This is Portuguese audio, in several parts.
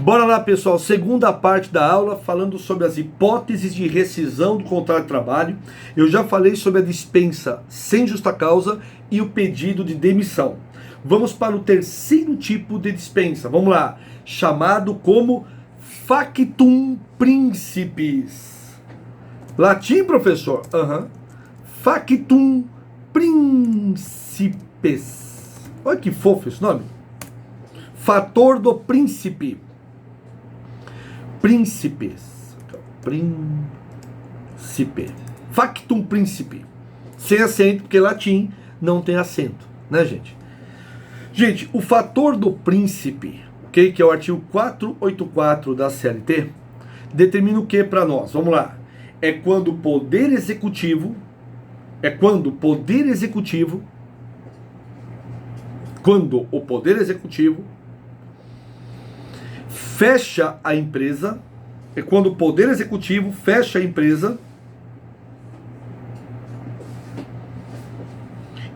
Bora lá, pessoal, segunda parte da aula, falando sobre as hipóteses de rescisão do contrato de trabalho. Eu já falei sobre a dispensa sem justa causa e o pedido de demissão. Vamos para o terceiro tipo de dispensa, vamos lá, chamado como factum principis. Latim, professor? Factum principes. Olha que fofo esse nome. Fator do príncipe. Príncipes. Príncipe. Factum príncipe. Sem acento, porque latim não tem acento, né, gente? Gente, o fator do príncipe, okay, que é o artigo 484 da CLT, determina o que para nós? Vamos lá. É quando o poder executivo, quando o poder executivo fecha a empresa, é quando o poder executivo fecha a empresa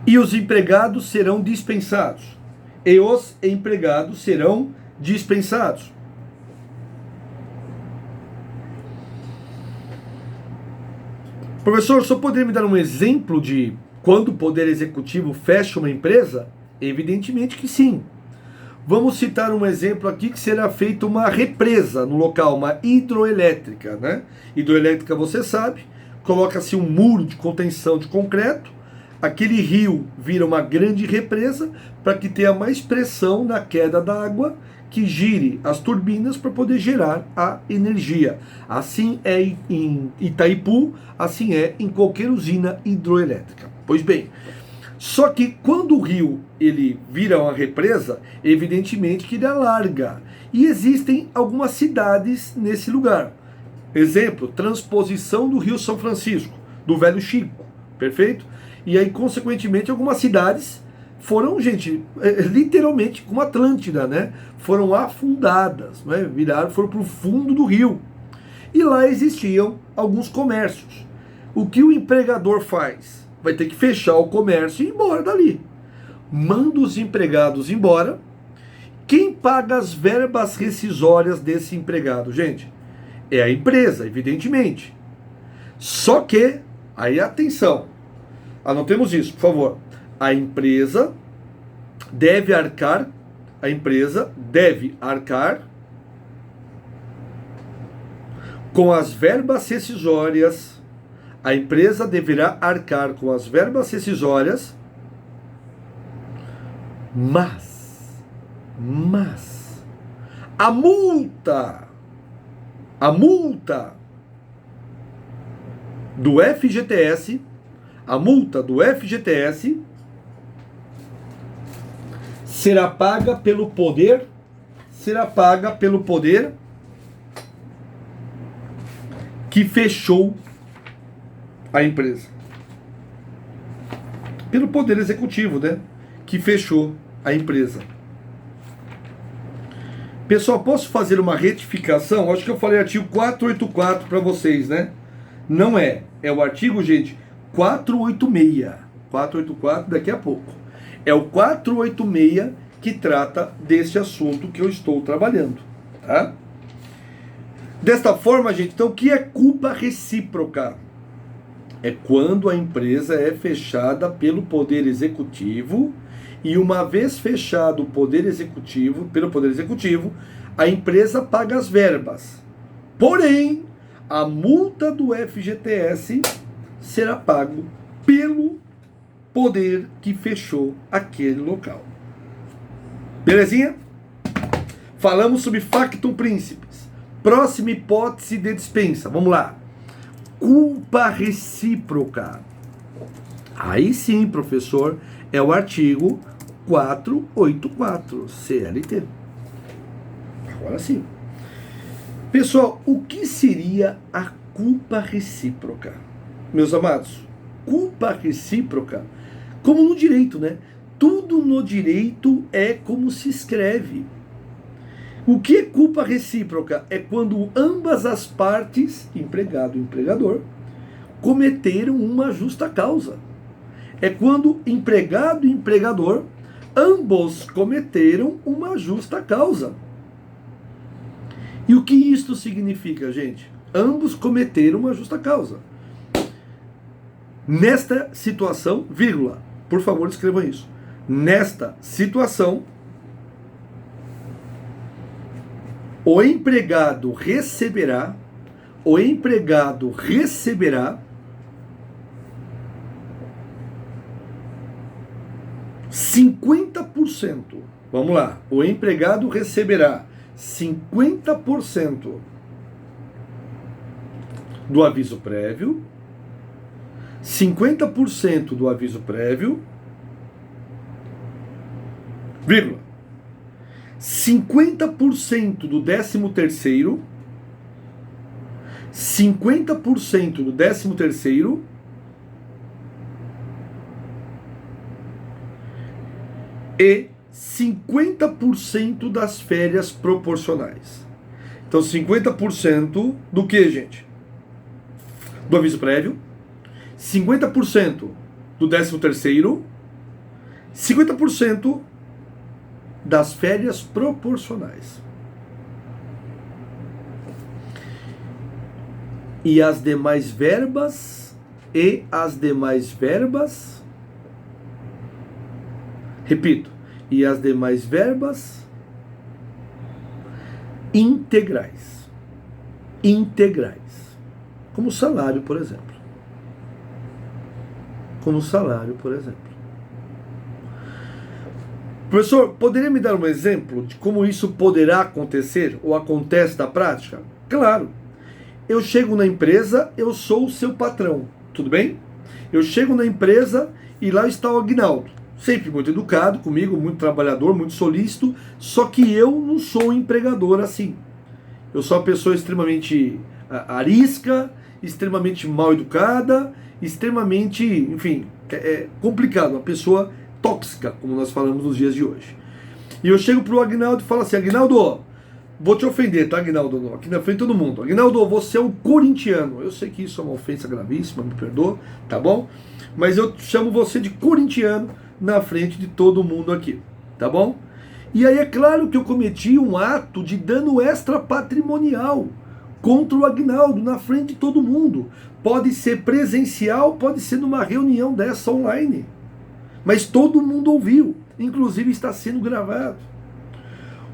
e os empregados serão dispensados. E os empregados serão dispensados. Professor, só poderia me dar um exemplo de quando o poder executivo fecha uma empresa? Evidentemente que sim. Vamos citar um exemplo aqui que será feita uma represa no local, uma hidroelétrica, né? Hidroelétrica, você sabe, coloca-se um muro de contenção de concreto, aquele rio vira uma grande represa para que tenha mais pressão na queda da água, que gire as turbinas para poder gerar a energia. Assim é em Itaipu, assim é em qualquer usina hidroelétrica. Pois bem, só que quando o rio ele vira uma represa, evidentemente que ele alarga. E existem algumas cidades nesse lugar. Exemplo, transposição do Rio São Francisco, do Velho Chico, perfeito? E aí, consequentemente, algumas cidades foram, gente, literalmente como Atlântida, né? Foram afundadas, né? Foram para o fundo do rio. E lá existiam alguns comércios. O que o empregador faz? Vai ter que fechar o comércio e ir embora dali. Manda os empregados embora. Quem paga as verbas rescisórias desse empregado, gente? É a empresa, evidentemente. Só que, aí atenção, anotemos isso, por favor. A empresa deve arcar com as verbas rescisórias. A empresa deverá arcar com as verbas rescisórias, mas a multa do FGTS, será paga pelo poder que fechou a empresa. Pelo poder executivo, né? Que fechou a empresa. Pessoal, posso fazer uma retificação? Acho que eu falei artigo 484 para vocês, né? Não é. É o artigo, gente, 486. 484 daqui a pouco. É o 486 que trata desse assunto que eu estou trabalhando, tá? Desta forma, gente, então o que é culpa recíproca? É quando a empresa é fechada pelo Poder Executivo e uma vez fechado pelo Poder Executivo, a empresa paga as verbas. Porém, a multa do FGTS será pago pelo poder que fechou aquele local. Belezinha? Falamos sobre factum principis. Próxima hipótese de dispensa. Vamos lá. Culpa recíproca. Aí sim, professor, é o artigo 484 CLT. Agora sim. Pessoal, o que seria a culpa recíproca? Meus amados, culpa recíproca, como no direito, né? Tudo no direito é como se escreve. O que é culpa recíproca? É quando ambas as partes, empregado e empregador, cometeram uma justa causa. É quando empregado e empregador, ambos cometeram uma justa causa. E o que isto significa, gente? Ambos cometeram uma justa causa. Nesta situação, vírgula, por favor, escrevam isso. Nesta situação, o empregado receberá 50%. Vamos lá. O empregado receberá 50% do aviso prévio, 50% do aviso prévio, vírgula, 50% do 13º, 50% do 13º e 50% das férias proporcionais. Então, 50% do que, gente? Do aviso prévio, 50% do 13º, 50% das férias proporcionais. E as demais verbas, repito, e as demais verbas integrais, como salário, por exemplo. Professor, poderia me dar um exemplo de como isso poderá acontecer ou acontece na prática? Claro. Eu chego na empresa, eu sou o seu patrão, tudo bem? Eu chego na empresa e lá está o Aguinaldo, sempre muito educado comigo, muito trabalhador, muito solícito, só que eu não sou um empregador assim. Eu sou uma pessoa extremamente arisca, extremamente mal educada, extremamente, enfim, complicado, uma pessoa tóxica, como nós falamos nos dias de hoje. E eu chego pro Aguinaldo e falo assim: Aguinaldo, vou te ofender, tá, Aguinaldo? Aqui na frente de todo mundo. Aguinaldo, você é um corintiano. Eu sei que isso é uma ofensa gravíssima, me perdoa, tá bom? Mas eu chamo você de corintiano na frente de todo mundo aqui, tá bom? E aí é claro que eu cometi um ato de dano extra patrimonial contra o Aguinaldo na frente de todo mundo. Pode ser presencial, pode ser numa reunião dessa online. Mas todo mundo ouviu, inclusive está sendo gravado.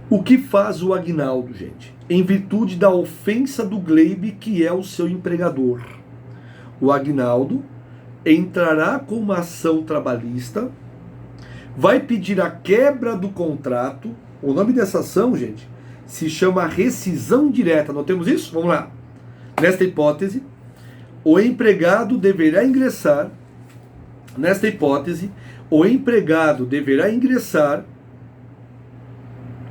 O que faz o Aguinaldo, gente? Em virtude da ofensa do Gleibe, que é o seu empregador. O Aguinaldo entrará com uma ação trabalhista, vai pedir a quebra do contrato. O nome dessa ação, gente, se chama rescisão indireta. Notemos isso? Vamos lá. Nesta hipótese, o empregado deverá ingressar. Nesta hipótese, o empregado deverá ingressar.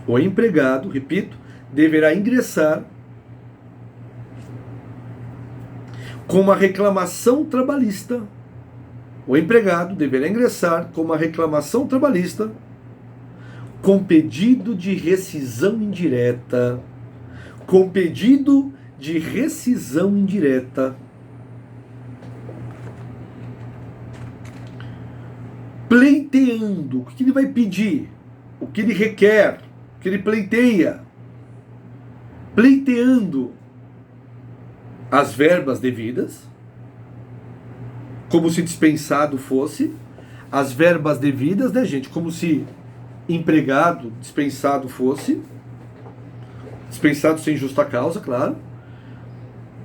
O empregado, repito, deverá ingressar com uma reclamação trabalhista. O empregado deverá ingressar com uma reclamação trabalhista com pedido de rescisão indireta. Com pedido de rescisão indireta. Pleiteando. O que ele vai pedir? O que ele requer? O que ele pleiteia? Pleiteando as verbas devidas, como se dispensado fosse, as verbas devidas, né, gente? Como se empregado dispensado fosse, dispensado sem justa causa, claro.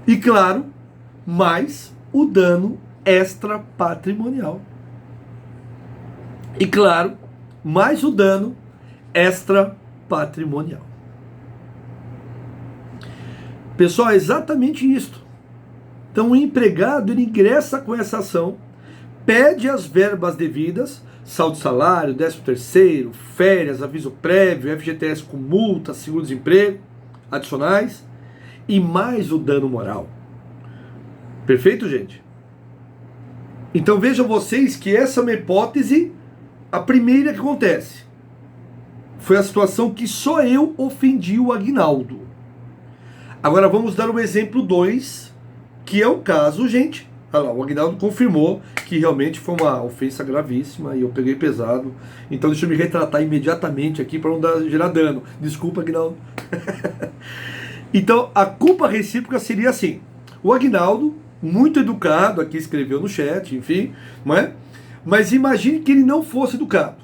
E claro, mais o dano extra patrimonial. E claro, mais o dano extra patrimonial. Pessoal, é exatamente isto. Então o empregado, ele ingressa com essa ação, pede as verbas devidas, saldo de salário, 13º, férias, aviso prévio, FGTS com multa, seguro-desemprego, adicionais, e mais o dano moral. Perfeito, gente? Então vejam vocês que essa é uma hipótese, a primeira que acontece. Foi a situação que só eu ofendi o Aguinaldo. Agora vamos dar o exemplo 2, que é o caso, gente. Olha lá, o Aguinaldo confirmou que realmente foi uma ofensa gravíssima e eu peguei pesado. Então deixa eu me retratar imediatamente aqui para não gerar dano. Desculpa, Aguinaldo. Então, a culpa recíproca seria assim. O Agnaldo, muito educado, aqui escreveu no chat, enfim, não é? Mas imagine que ele não fosse educado.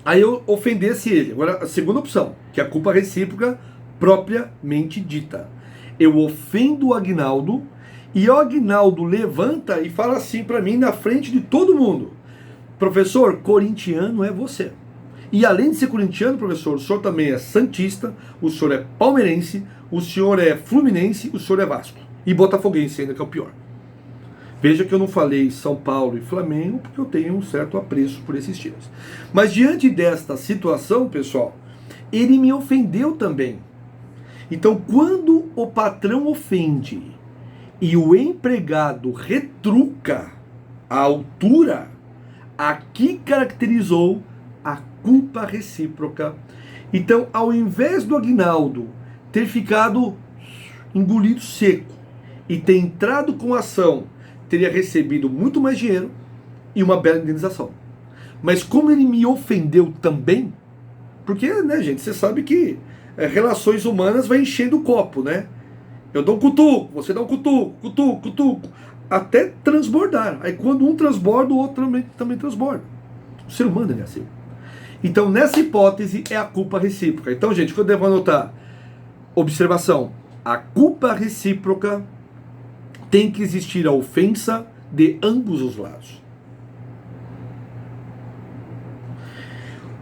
Aí eu ofendesse ele. Agora, a segunda opção, que é a culpa recíproca propriamente dita. Eu ofendo o Agnaldo e o Agnaldo levanta e fala assim para mim na frente de todo mundo: professor, corintiano é você. E além de ser corintiano, professor, o senhor também é santista, o senhor é palmeirense, o senhor é fluminense, o senhor é Vasco. E botafoguense ainda, que é o pior. Veja que eu não falei São Paulo e Flamengo, porque eu tenho um certo apreço por esses times. Mas diante desta situação, pessoal, ele me ofendeu também. Então, quando o patrão ofende e o empregado retruca a altura, aqui caracterizou a culpa recíproca. Então, ao invés do Agnaldo ter ficado engolido seco e ter entrado com ação, teria recebido muito mais dinheiro e uma bela indenização. Mas como ele me ofendeu também, porque, né, gente, você sabe que relações humanas vai enchendo o copo, né? Eu dou um cutuco, você dá um cutuco, até transbordar. Aí quando um transborda, o outro também transborda. O ser humano é assim. Então, nessa hipótese, é a culpa recíproca. Então, gente, o que eu devo anotar? Observação. A culpa recíproca tem que existir a ofensa de ambos os lados.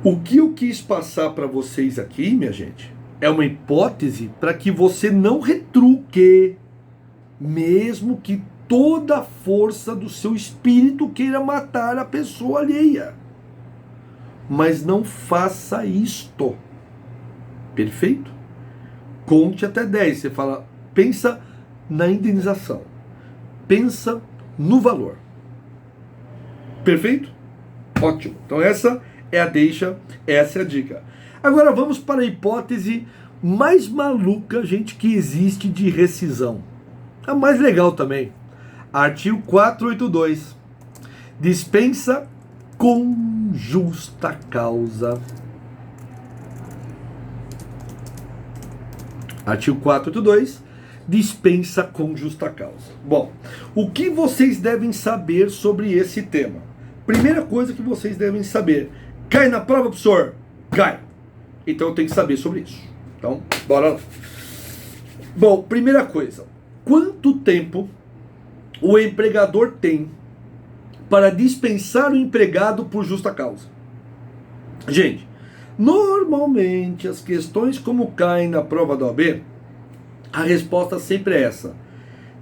O que eu quis passar para vocês aqui, minha gente, é uma hipótese para que você não retruque, mesmo que toda a força do seu espírito queira matar a pessoa alheia. Mas não faça isto. Perfeito? Conte até 10. Você fala, pensa na indenização. Pensa no valor. Perfeito? Ótimo. Então essa é a deixa, essa é a dica. Agora vamos para a hipótese mais maluca, gente, que existe de rescisão. A mais legal também. Artigo 482. Dispensa com justa causa. Artigo 482. Dispensa com justa causa. Bom, o que vocês devem saber sobre esse tema? Primeira coisa que vocês devem saber. Cai na prova, professor? Cai. Então eu tenho que saber sobre isso. Então, bora lá. Bom, primeira coisa. Quanto tempo o empregador tem para dispensar o empregado por justa causa? Gente, normalmente as questões como caem na prova da OAB, a resposta sempre é essa.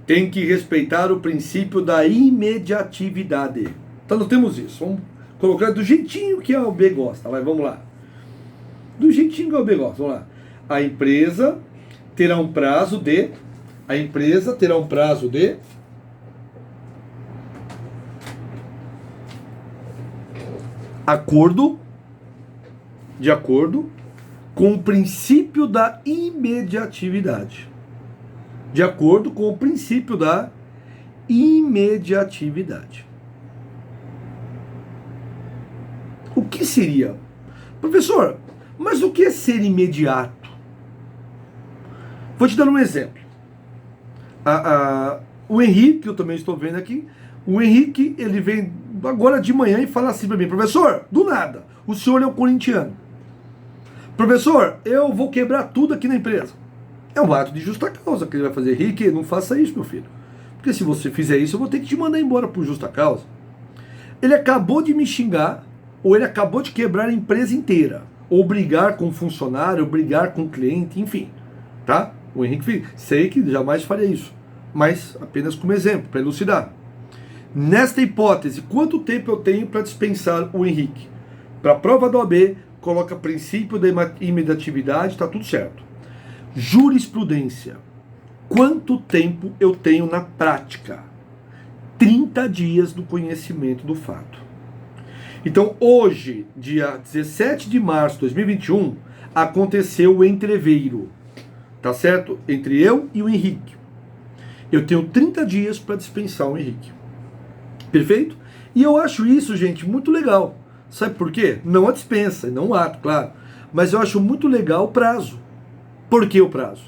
Tem que respeitar o princípio da imediatividade. Então nós temos isso. Vamos colocar do jeitinho que a OAB gosta. Vai, vamos lá. Do jeitinho que a OAB gosta. Vamos lá. A empresa terá um prazo de... De acordo com o princípio da imediatividade. De acordo com o princípio da imediatividade. O que seria? Professor, mas o que é ser imediato? Vou te dar um exemplo. O Henrique, eu também estou vendo aqui, o Henrique, ele vem agora de manhã e fala assim para mim: professor, do nada, o senhor é um corintiano. Professor, eu vou quebrar tudo aqui na empresa. É um ato de justa causa que ele vai fazer. Henrique, não faça isso, meu filho. Porque se você fizer isso, eu vou ter que te mandar embora por justa causa. Ele acabou de me xingar, ou ele acabou de quebrar a empresa inteira. Ou brigar com o funcionário, ou brigar com o cliente, enfim. Tá? O Henrique, sei que jamais faria isso. Mas apenas como exemplo, para elucidar. Nesta hipótese, quanto tempo eu tenho para dispensar o Henrique? Para a prova da OAB, coloca princípio da imediatividade, está tudo certo. Jurisprudência. Quanto tempo eu tenho na prática? 30 dias do conhecimento do fato. Então, hoje, dia 17 de março de 2021, aconteceu o entreveiro. Tá certo? Entre eu e o Henrique. Eu tenho 30 dias para dispensar o Henrique. Perfeito? E eu acho isso, gente, muito legal. Sabe por quê? Não a dispensa, não o ato, claro. Mas eu acho muito legal o prazo. Por que o prazo?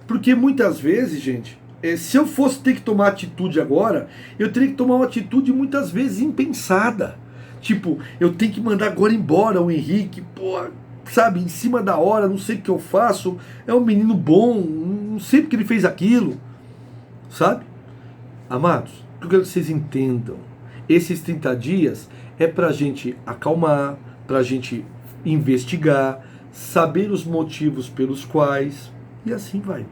Porque muitas vezes, gente, se eu fosse ter que tomar atitude agora, eu teria que tomar uma atitude muitas vezes impensada. Tipo, eu tenho que mandar agora embora o Henrique, pô, sabe, em cima da hora, não sei o que eu faço, é um menino bom, não sei porque ele fez aquilo, sabe? Amados, o que eu quero que vocês entendam, esses 30 dias é pra gente acalmar, pra gente investigar, saber os motivos pelos quais, e assim vai.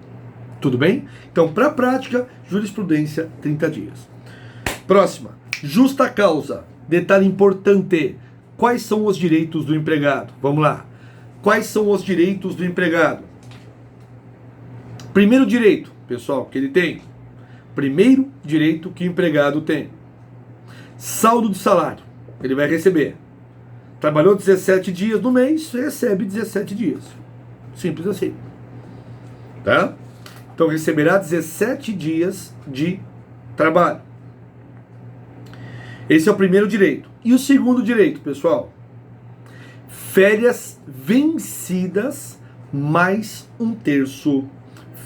Tudo bem? Então, para a prática, jurisprudência, 30 dias. Próxima, justa causa. Detalhe importante. Quais são os direitos do empregado? Vamos lá. Quais são os direitos do empregado? Primeiro direito, pessoal, que ele tem. Primeiro direito que o empregado tem. Saldo de salário. Ele vai receber. Trabalhou 17 dias no mês, recebe 17 dias. Simples assim. Tá? Então receberá 17 dias de trabalho. Esse é o primeiro direito. E o segundo direito, pessoal? Férias vencidas mais um terço.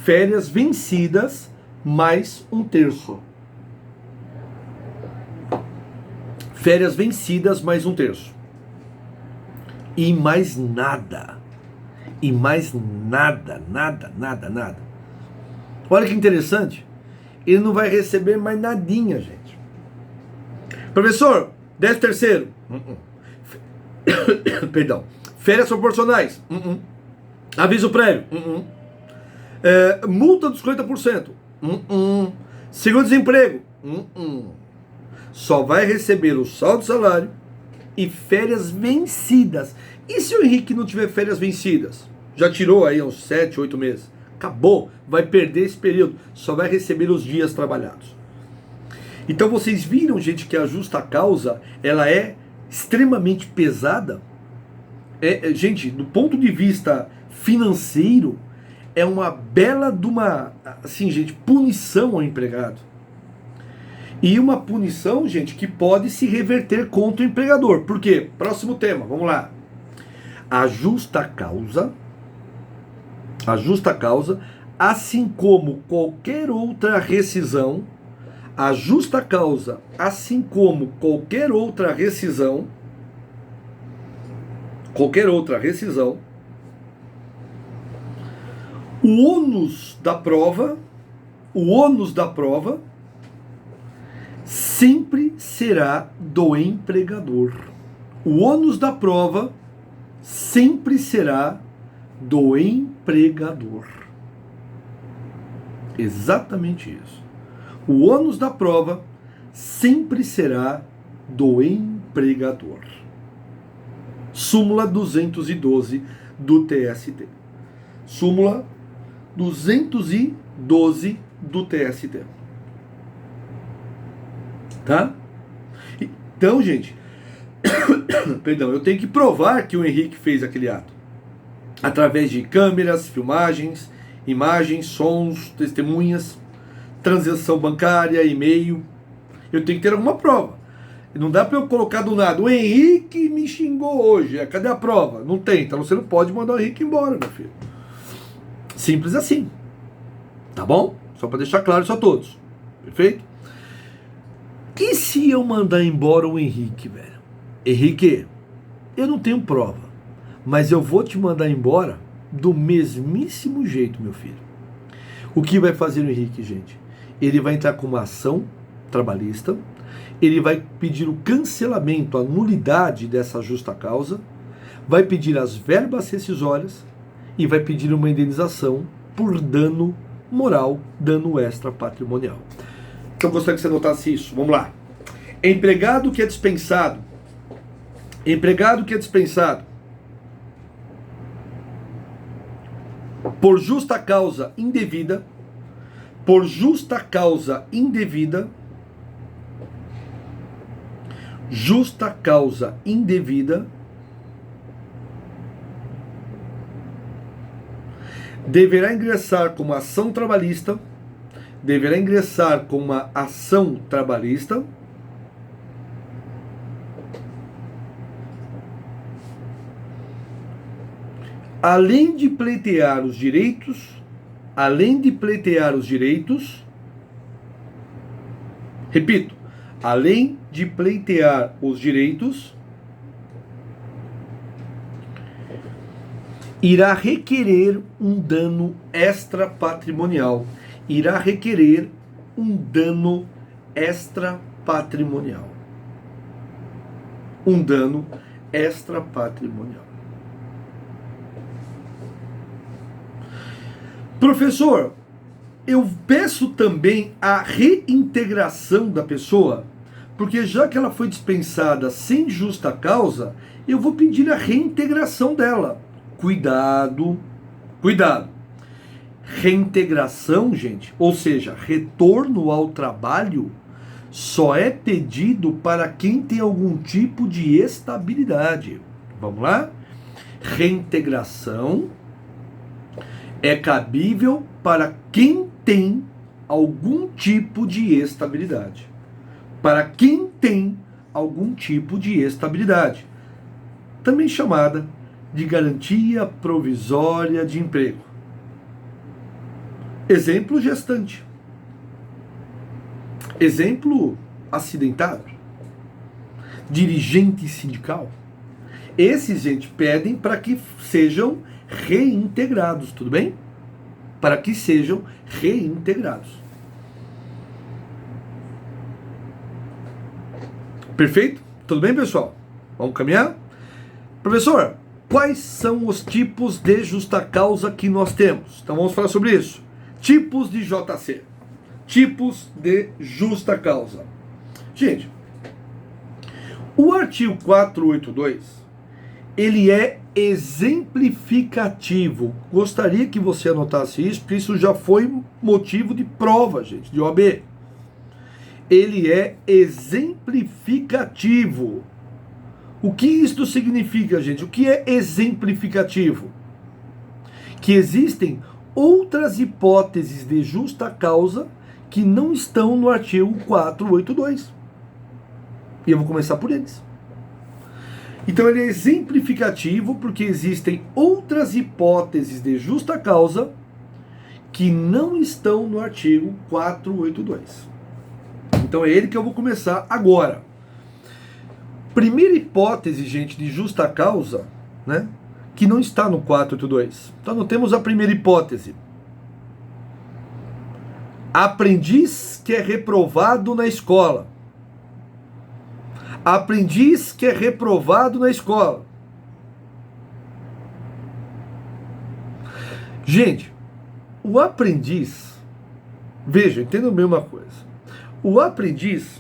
Férias vencidas mais um terço. Férias vencidas mais um terço. E mais nada. E mais nada, nada. Olha que interessante. Ele não vai receber mais nadinha, gente. Professor, 13º. Perdão. Férias proporcionais. Aviso prévio. Multa dos 50%. Seguro-desemprego. Só vai receber o saldo de salário e férias vencidas. E se o Henrique não tiver férias vencidas? Já tirou aí uns 7, 8 meses. Acabou, vai perder esse período. Só vai receber os dias trabalhados. Então vocês viram, gente, que a justa causa, ela é extremamente pesada. Gente, do ponto de vista financeiro, é uma bela de uma, assim, gente, punição ao empregado. E uma punição, gente, que pode se reverter contra o empregador. Por quê? Próximo tema, vamos lá. A justa causa, assim como qualquer outra rescisão, a justa causa, assim como qualquer outra rescisão, o ônus da prova sempre será do empregador. O ônus da prova sempre será do empregador. Exatamente isso. O ônus da prova sempre será do empregador. Súmula 212 do TST. Súmula 212 do TST. Tá? Então, gente, perdão, eu tenho que provar que o Henrique fez aquele ato. Através de câmeras, filmagens, imagens, sons, testemunhas, transação bancária, e-mail. Eu tenho que ter alguma prova. Não dá para eu colocar do nada, o Henrique me xingou hoje, cadê a prova? Não tem, então você não pode mandar o Henrique embora, meu filho. Simples assim. Tá bom? Só para deixar claro isso a todos. Perfeito? E se eu mandar embora o Henrique, velho? Henrique, eu não tenho prova, mas eu vou te mandar embora do mesmíssimo jeito, meu filho. O que vai fazer o Henrique, gente? Ele vai entrar com uma ação trabalhista, ele vai pedir o cancelamento, a nulidade dessa justa causa, vai pedir as verbas rescisórias e vai pedir uma indenização por dano moral, dano extra patrimonial. Então eu gostaria que você notasse isso. Vamos lá. Empregado que é dispensado. Por justa causa indevida. Deverá ingressar com uma ação trabalhista. Além de pleitear os direitos além de pleitear os direitos, repito, além de pleitear os direitos, irá requerer um dano extrapatrimonial. Irá requerer um dano extrapatrimonial. Um dano extrapatrimonial. Professor, eu peço também a reintegração da pessoa, porque já que ela foi dispensada sem justa causa, eu vou pedir a reintegração dela. Cuidado, cuidado. Reintegração, gente, ou seja, retorno ao trabalho, só é pedido para quem tem algum tipo de estabilidade. Vamos lá? Reintegração é cabível para quem tem algum tipo de estabilidade. Para quem tem algum tipo de estabilidade. Também chamada de garantia provisória de emprego. Exemplo, gestante. Exemplo, acidentado. Dirigente sindical. Esses, gente, pedem para que sejam reintegrados, tudo bem? Para que sejam reintegrados. Perfeito? Tudo bem, pessoal? Vamos caminhar? Professor, quais são os tipos de justa causa que nós temos? Então vamos falar sobre isso. Tipos de JC. Tipos de justa causa. Gente, o artigo 482, ele é exemplificativo. Gostaria que você anotasse isso, porque isso já foi motivo de prova, gente, de OAB. Ele é exemplificativo. O que isto significa, gente? O que é exemplificativo? Que existem outras hipóteses de justa causa que não estão no artigo 482. E eu vou começar por eles. Então ele é exemplificativo porque existem outras hipóteses de justa causa que não estão no artigo 482. Então é ele que eu vou começar agora. Primeira hipótese, gente, de justa causa, né, que não está no 482. Então nós temos a primeira hipótese. Aprendiz que é reprovado na escola. Aprendiz que é reprovado na escola. Gente, o aprendiz, veja, entendam bem uma coisa. O aprendiz,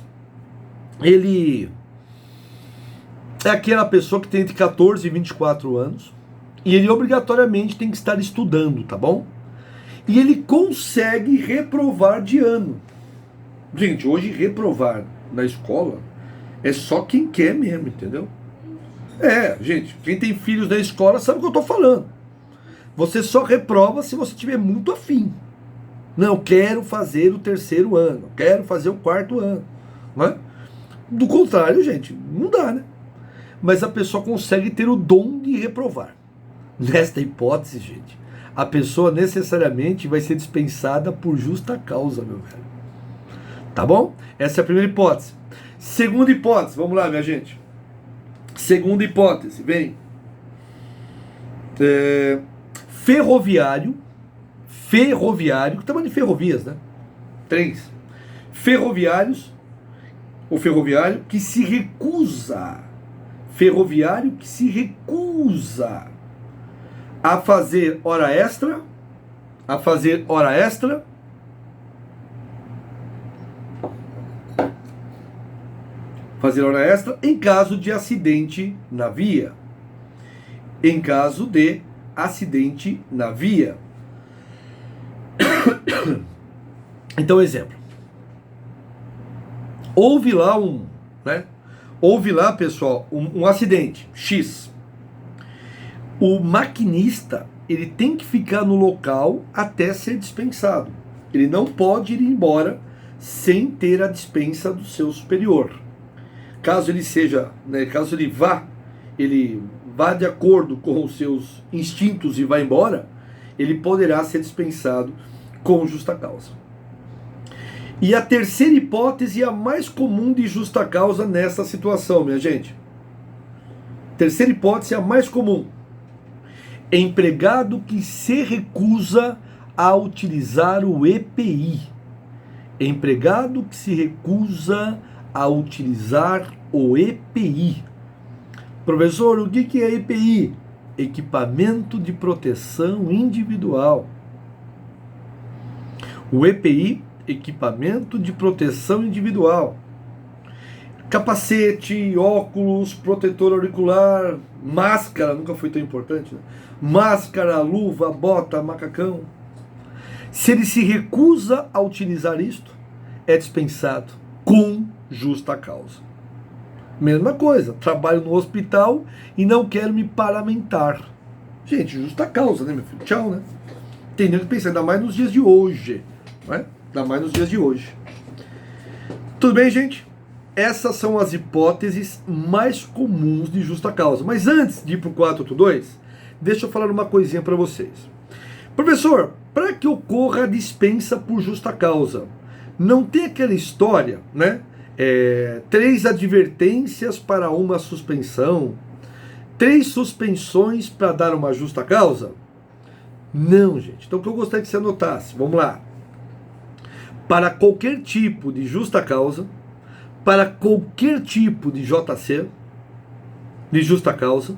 ele é aquela pessoa que tem entre 14 e 24 anos e ele obrigatoriamente tem que estar estudando, tá bom? E ele consegue reprovar de ano. Gente, hoje reprovar na escola é só quem quer mesmo, entendeu? É, gente, quem tem filhos na escola sabe o que eu tô falando. Você só reprova se você tiver muito afim. Não, quero fazer o terceiro ano, quero fazer o quarto ano. Não é? Do contrário, gente, não dá, né? Mas a pessoa consegue ter o dom de reprovar. Nesta hipótese, gente, a pessoa necessariamente vai ser dispensada por justa causa, meu velho. Tá bom? Essa é a primeira hipótese. Segunda hipótese, vamos lá, minha gente. Segunda hipótese, vem. Ferroviário, que tamanho de ferrovias, né? Trens. Ferroviários, o ferroviário que se recusa, a fazer hora extra, em caso de acidente na via. Então, exemplo. Houve lá, pessoal, um acidente X. O maquinista, ele tem que ficar no local até ser dispensado. Ele não pode ir embora sem ter a dispensa do seu superior. Caso ele vá de acordo com os seus instintos e vá embora, ele poderá ser dispensado com justa causa. E a terceira hipótese é a mais comum de justa causa nessa situação, minha gente. Terceira hipótese é a mais comum. Empregado que se recusa a utilizar o EPI. Empregado que se recusa a utilizar o EPI. Professor, o que é EPI? Equipamento de proteção individual. O EPI, equipamento de proteção individual. Capacete, óculos, protetor auricular, máscara, nunca foi tão importante, né? Máscara, luva, bota, macacão. Se ele se recusa a utilizar isto, é dispensado com justa causa. Mesma coisa, trabalho no hospital e não quero me paramentar. Gente, justa causa, né, meu filho? Tchau, né? Tem nem que pensar, ainda mais nos dias de hoje, né? Ainda mais nos dias de hoje. Tudo bem, gente? Essas são as hipóteses mais comuns de justa causa. Mas antes de ir para o 482, deixa eu falar uma coisinha para vocês. Professor, para que ocorra a dispensa por justa causa, não tem aquela história, né? 3 advertências para uma suspensão, 3 suspensões para dar uma justa causa? Não, gente. Então o que eu gostaria que você anotasse, vamos lá. Para qualquer tipo de justa causa, para qualquer tipo de JC, de justa causa,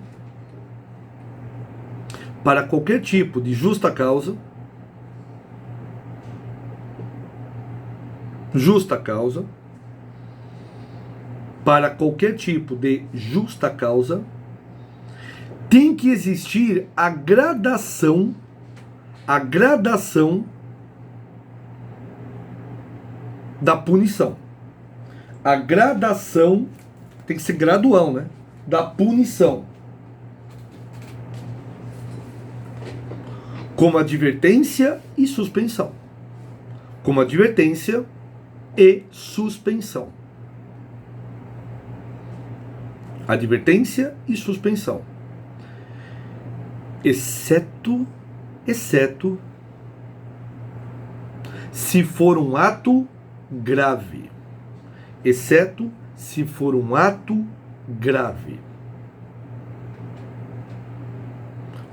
para qualquer tipo de justa causa, para qualquer tipo de justa causa, tem que existir a gradação da punição. A gradação tem que ser gradual, né? Da punição. Como advertência e suspensão. Como advertência e suspensão. Advertência e suspensão. Exceto se for um ato grave. Exceto se for um ato grave.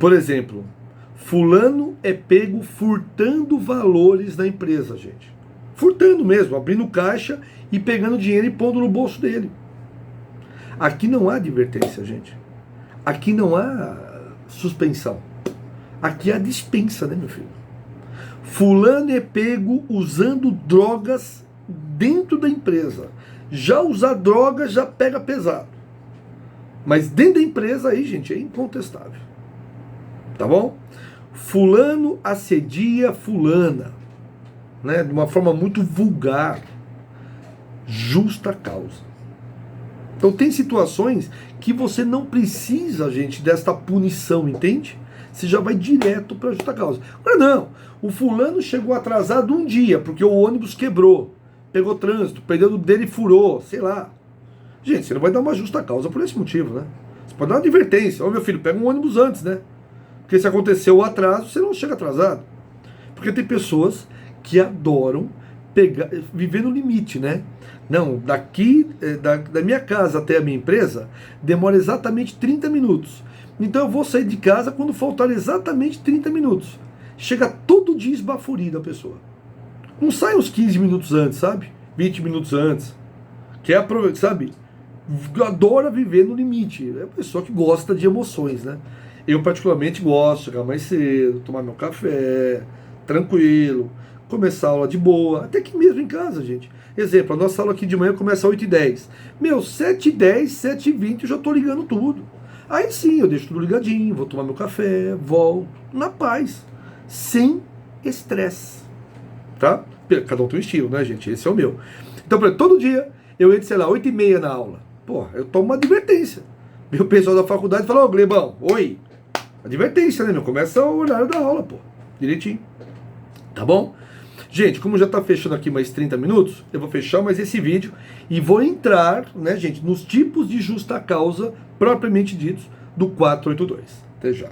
Por exemplo, fulano é pego furtando valores da empresa, gente. Furtando mesmo, abrindo caixa e pegando dinheiro e pondo no bolso dele. Aqui não há advertência, gente. Aqui não há suspensão. Aqui há dispensa, né, meu filho? Fulano é pego usando drogas dentro da empresa. Já usar droga já pega pesado. Mas dentro da empresa aí, gente, é incontestável. Tá bom? Fulano assedia fulana, né, de uma forma muito vulgar. Justa causa. Então tem situações que você não precisa, gente, desta punição, entende? Você já vai direto para a justa causa. Agora não, o fulano chegou atrasado um dia, porque o ônibus quebrou, pegou trânsito, perdeu dele e furou, sei lá. Gente, você não vai dar uma justa causa por esse motivo, né? Você pode dar uma advertência. Ô, meu filho, pega um ônibus antes, né? Porque se aconteceu o atraso, você não chega atrasado. Porque tem pessoas que adoram viver no limite, né? Não, daqui, da minha casa até a minha empresa, demora exatamente 30 minutos. Então eu vou sair de casa quando faltar exatamente 30 minutos. Chega todo dia esbaforido a pessoa. Não sai uns 15 minutos antes, sabe? 20 minutos antes. Quer aproveitar, sabe? Adora viver no limite. É uma pessoa que gosta de emoções, né? Eu particularmente gosto de chegar mais cedo, tomar meu café, tranquilo, começar a aula de boa, até que mesmo em casa, gente. Exemplo, a nossa aula aqui de manhã começa às 8h10. Meu, 7h10, 7h20 eu já tô ligando tudo. Aí sim, eu deixo tudo ligadinho, vou tomar meu café, volto, na paz, sem estresse, tá? Cada um tem um estilo, né, gente? Esse é o meu. Então, por exemplo, todo dia eu entro, sei lá, 8h30 na aula. Pô, eu tomo uma advertência. Meu pessoal da faculdade fala, ô, Glebão, oi. Advertência, né, meu? Começa o horário da aula, pô. Direitinho. Tá bom? Gente, como já está fechando aqui mais 30 minutos, eu vou fechar mais esse vídeo e vou entrar, né, gente, nos tipos de justa causa propriamente ditos do 482. Até já.